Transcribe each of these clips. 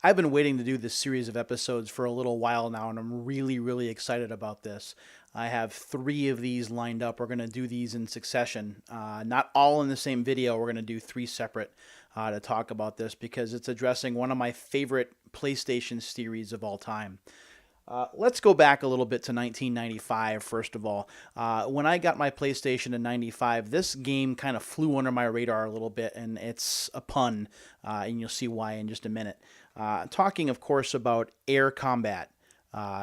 I've been waiting to do this series of episodes for a little while now, and I'm really, really excited about this. I have three of these lined up. We're going to do these in succession, not all in the same video. We're going to do three separate to talk about this because it's addressing one of my favorite PlayStation series of all time. Let's go back a little bit to 1995, first of all. When I got my PlayStation in 95, this game kind of flew under my radar a little bit, and it's a pun, and you'll see why in just a minute. Talking, of course, about Air Combat.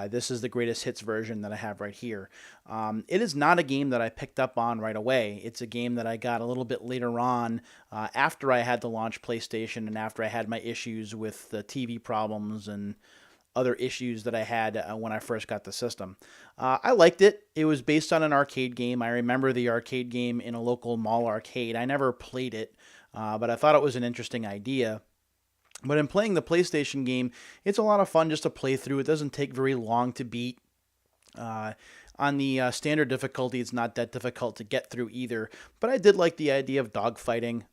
This is the greatest hits version that I have right here. It is not a game that I picked up on right away. It's a game that I got a little bit later on after I had the launch PlayStation and after I had my issues with the TV problems and other issues that I had when I first got the system. I liked it. It was based on an arcade game. I remember the arcade game in a local mall arcade. I never played it, but I thought it was an interesting idea. But in playing the PlayStation game, it's a lot of fun just to play through. It doesn't take very long to beat. Uh, on the standard difficulty, it's not that difficult to get through either. But I did like the idea of dogfighting.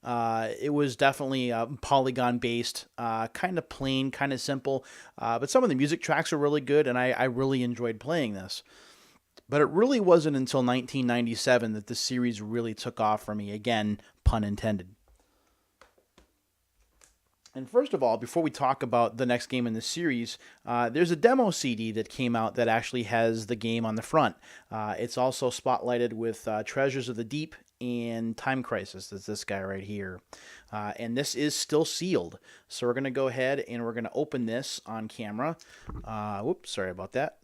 It was definitely polygon based, kind of plain, kind of simple. But some of the music tracks were really good, and I really enjoyed playing this. But it really wasn't until 1997 that the series really took off for me. Again, pun intended. And first of all, before we talk about the next game in the series, there's a demo CD that came out that actually has the game on the front. It's also spotlighted with Treasures of the Deep and Time Crisis. That's this guy right here. And this is still sealed. So we're going to go ahead and we're going to open this on camera. Whoops, sorry about that.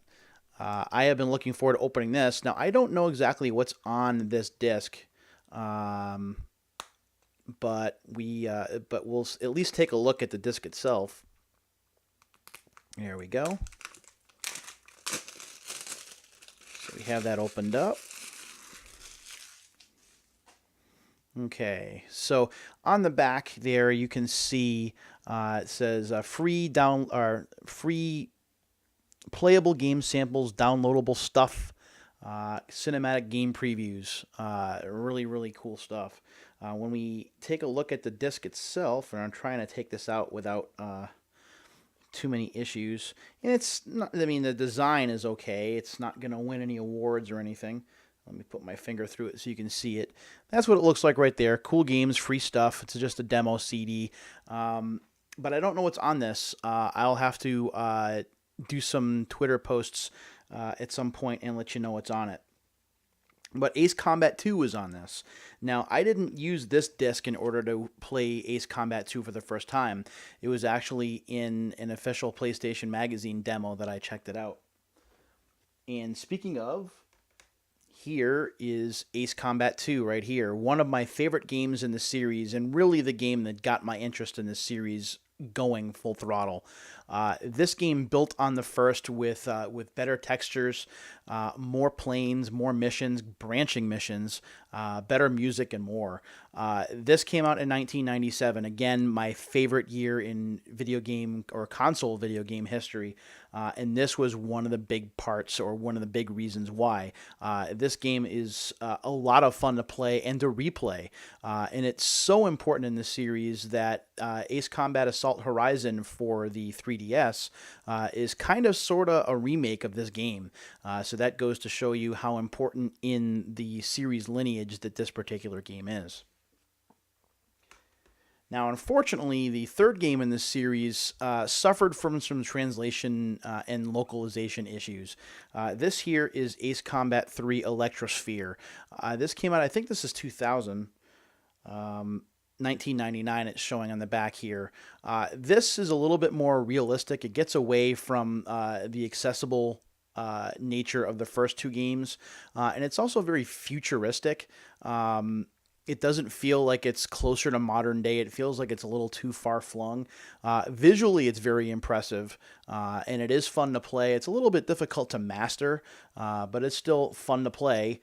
I have been looking forward to opening this. Now, I don't know exactly what's on this disc. But we'll at least take a look at the disc itself. There we go. So we have that opened up. Okay, so on the back there you can see it says free playable game samples, downloadable stuff, cinematic game previews. Really cool stuff. When we take a look at the disc itself, and I'm trying to take this out without too many issues, and it's not, I mean, the design is okay. It's not going to win any awards or anything. Let me put my finger through it so you can see it. That's what it looks like right there. Cool games, free stuff. It's just a demo CD. But I don't know what's on this. I'll have to do some Twitter posts at some point and let you know what's on it. But Ace Combat 2 was on this. Now, I didn't use this disc in order to play Ace Combat 2 for the first time. It was actually in an official PlayStation Magazine demo that I checked it out. And speaking of, here is Ace Combat 2 right here. One of my favorite games in the series, and really the game that got my interest in this series going full throttle. This game built on the first with better textures, more planes, more missions, branching missions, better music, and more. This came out in 1997. Again, my favorite year in video game or console video game history. And this was one of the big parts or one of the big reasons why. This game is a lot of fun to play and to replay. And it's so important in the series that Ace Combat Assault Horizon for the 3DS is kind of sort of a remake of this game. So that goes to show you how important in the series lineage that this particular game is. Now, unfortunately, the third game in this series suffered from some translation and localization issues. This here is Ace Combat 3 Electrosphere. This came out, I think this is 2000. 1999 it's showing on the back here. This is a little bit more realistic. It gets away from the accessible nature of the first two games, and it's also very futuristic. It doesn't feel like it's closer to modern day. It feels like it's a little too far flung. Visually, it's very impressive, and it is fun to play. It's a little bit difficult to master, but it's still fun to play.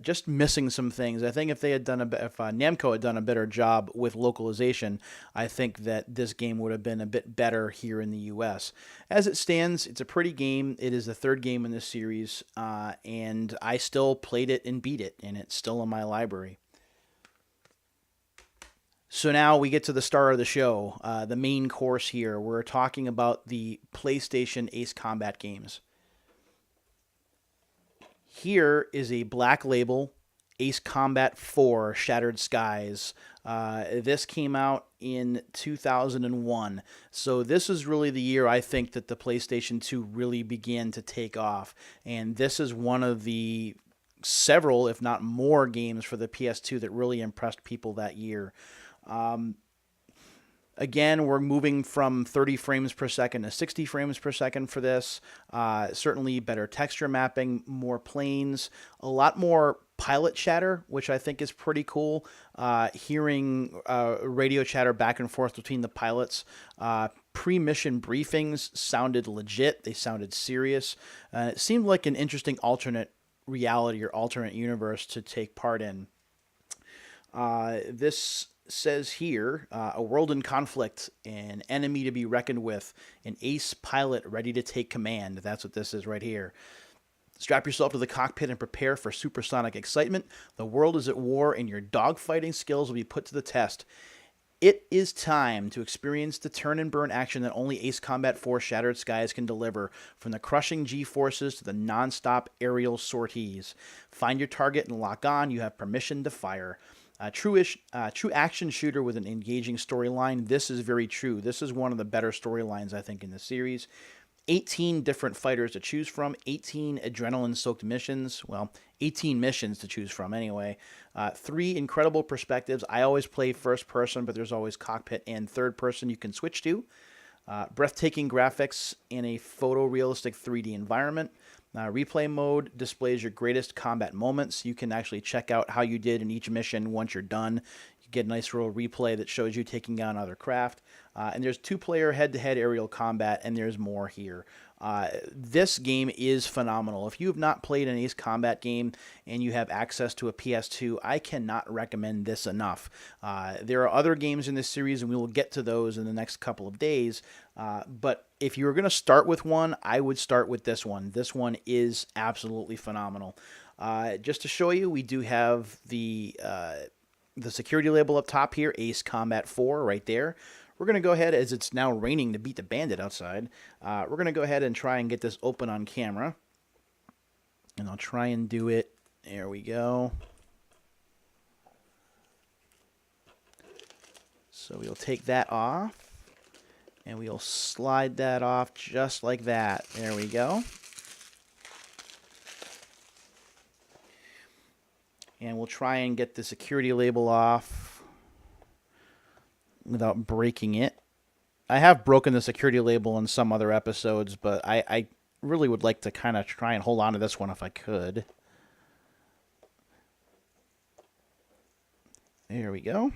Just missing some things. I think if they had done if Namco had done a better job with localization, I think that this game would have been a bit better here in the U.S. As it stands, it's a pretty game. It is the third game in this series, and I still played it and beat it, and it's still in my library. So now we get to the star of the show, the main course here. We're talking about the PlayStation Ace Combat games. Here is a Black Label Ace Combat 4 Shattered Skies. This came out in 2001. So this is really the year I think that the PlayStation 2 really began to take off. And this is one of the several, if not more, games for the PS2 that really impressed people that year. Again, we're moving from 30 frames per second to 60 frames per second for this. Certainly better texture mapping, more planes, a lot more pilot chatter, which I think is pretty cool. Hearing radio chatter back and forth between the pilots. Pre-mission briefings sounded legit. They sounded serious. It seemed like an interesting alternate reality or alternate universe to take part in. This says here, a world in conflict, an enemy to be reckoned with, an ace pilot ready to take command. That's what this is right here. Strap yourself to the cockpit and prepare for supersonic excitement. The world is at war and your dogfighting skills will be put to the test. It is time to experience the turn and burn action that only Ace Combat 4 Shattered Skies can deliver, from the crushing G-forces to the non-stop aerial sorties. Find your target and lock on. You have permission to fire. True action shooter with an engaging storyline. This is very true. This is one of the better storylines, I think, in the series. 18 different fighters to choose from, 18 adrenaline-soaked missions. Well, 18 missions to choose from anyway. 3 incredible perspectives. I always play first person, but there's always cockpit and third person you can switch to. Breathtaking graphics in a photorealistic 3D environment. Replay mode displays your greatest combat moments. You can actually check out how you did in each mission once you're done. You get a nice little replay that shows you taking down other craft. And there's 2-player head-to-head aerial combat, and there's more here. This game is phenomenal. If you have not played an Ace Combat game and you have access to a PS2, I cannot recommend this enough. There are other games in this series, and we will get to those in the next couple of days. But if you were going to start with one, I would start with this one. This one is absolutely phenomenal. Just to show you, we do have the security label up top here, Ace Combat 4, right there. We're going to go ahead, as it's now raining to beat the bandit outside, we're going to go ahead and try and get this open on camera. And I'll try and do it. There we go. So we'll take that off. And we'll slide that off just like that. There we go. And we'll try and get the security label off without breaking it. I have broken the security label in some other episodes, but I really would like to kind of try and hold on to this one if I could. There we go.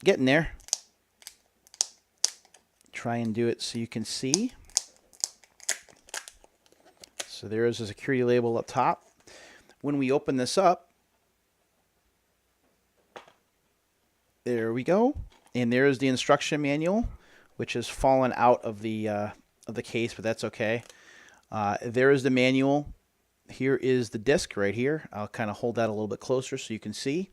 Getting there. Try and do it so you can see. So there is a security label up top. When we open this up, there we go. And there is the instruction manual, which has fallen out of the case, but that's okay. There is the manual. Here is the disc right here. I'll kind of hold that a little bit closer so you can see.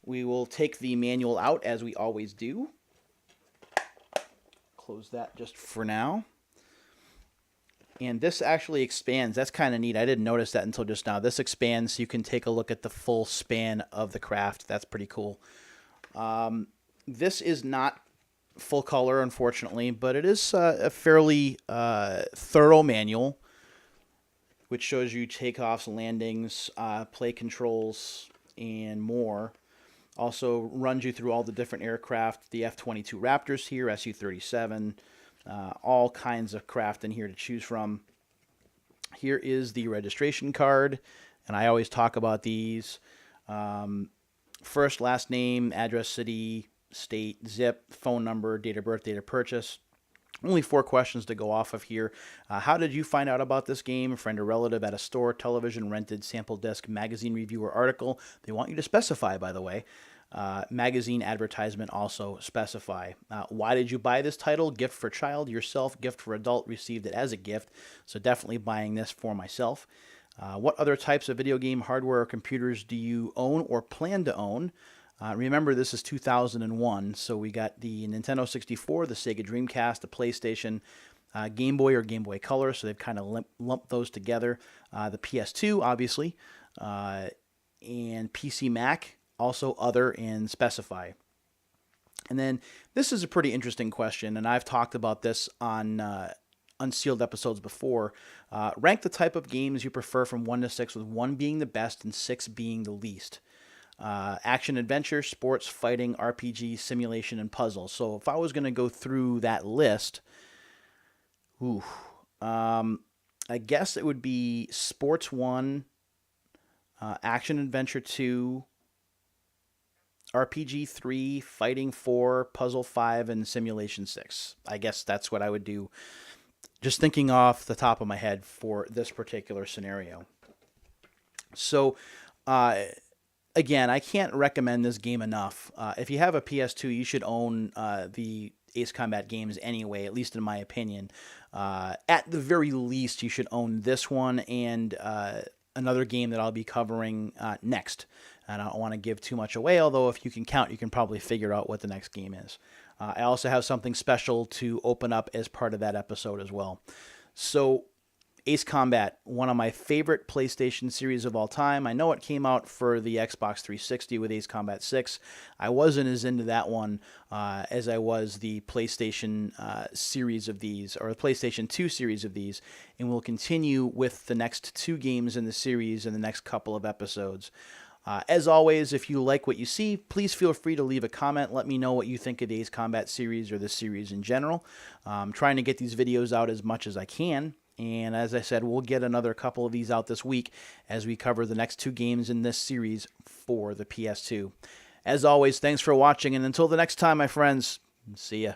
We will take the manual out as we always do. Close that just for now. And this actually expands. That's kind of neat. I didn't notice that until just now. This expands so you can take a look at the full span of the craft. That's pretty cool. This is not full color, unfortunately, but it is a fairly thorough manual, which shows you takeoffs, landings, play controls, and more. Also runs you through all the different aircraft, the F-22 Raptors here, Su-37, all kinds of craft in here to choose from. Here is the registration card, and I always talk about these. First, last name, address, city, state, zip, phone number, date of birth, date of purchase. Only 4 questions to go off of here. How did you find out about this game? A friend or relative at a store, television, rented, sample disc, magazine review, or article. They want you to specify, by the way. Magazine advertisement also specify. Why did you buy this title? Gift for child, yourself, gift for adult, received it as a gift. So definitely buying this for myself. What other types of video game hardware or computers do you own or plan to own? Remember, this is 2001, so we got the Nintendo 64, the Sega Dreamcast, the PlayStation, Game Boy or Game Boy Color, so they've kind of lumped those together. The PS2, obviously, and PC Mac, also other and specify. And then this is a pretty interesting question, and I've talked about this on Unsealed episodes before. Rank the type of games you prefer from 1 to 6, with 1 being the best and 6 being the least. Action, adventure, sports, fighting, RPG, simulation, and puzzle. So if I was going to go through that list, I guess it would be sports 1, action, adventure 2, RPG 3, fighting 4, puzzle 5, and simulation 6. I guess that's what I would do, just thinking off the top of my head for this particular scenario. So, again, I can't recommend this game enough. If you have a PS2, you should own the Ace Combat games anyway, at least in my opinion. At the very least, you should own this one and another game that I'll be covering next. And I don't want to give too much away, although if you can count, you can probably figure out what the next game is. I also have something special to open up as part of that episode as well. So, Ace Combat, one of my favorite PlayStation series of all time. I know it came out for the Xbox 360 with Ace Combat 6. I wasn't as into that one as I was the PlayStation series of these, or the PlayStation 2 series of these, and we'll continue with the next 2 games in the series in the next couple of episodes. As always, if you like what you see, please feel free to leave a comment. Let me know what you think of the Ace Combat series or the series in general. I'm trying to get these videos out as much as I can. And as I said, we'll get another couple of these out this week as we cover the next 2 games in this series for the PS2. As always, thanks for watching. And until the next time, my friends, see ya.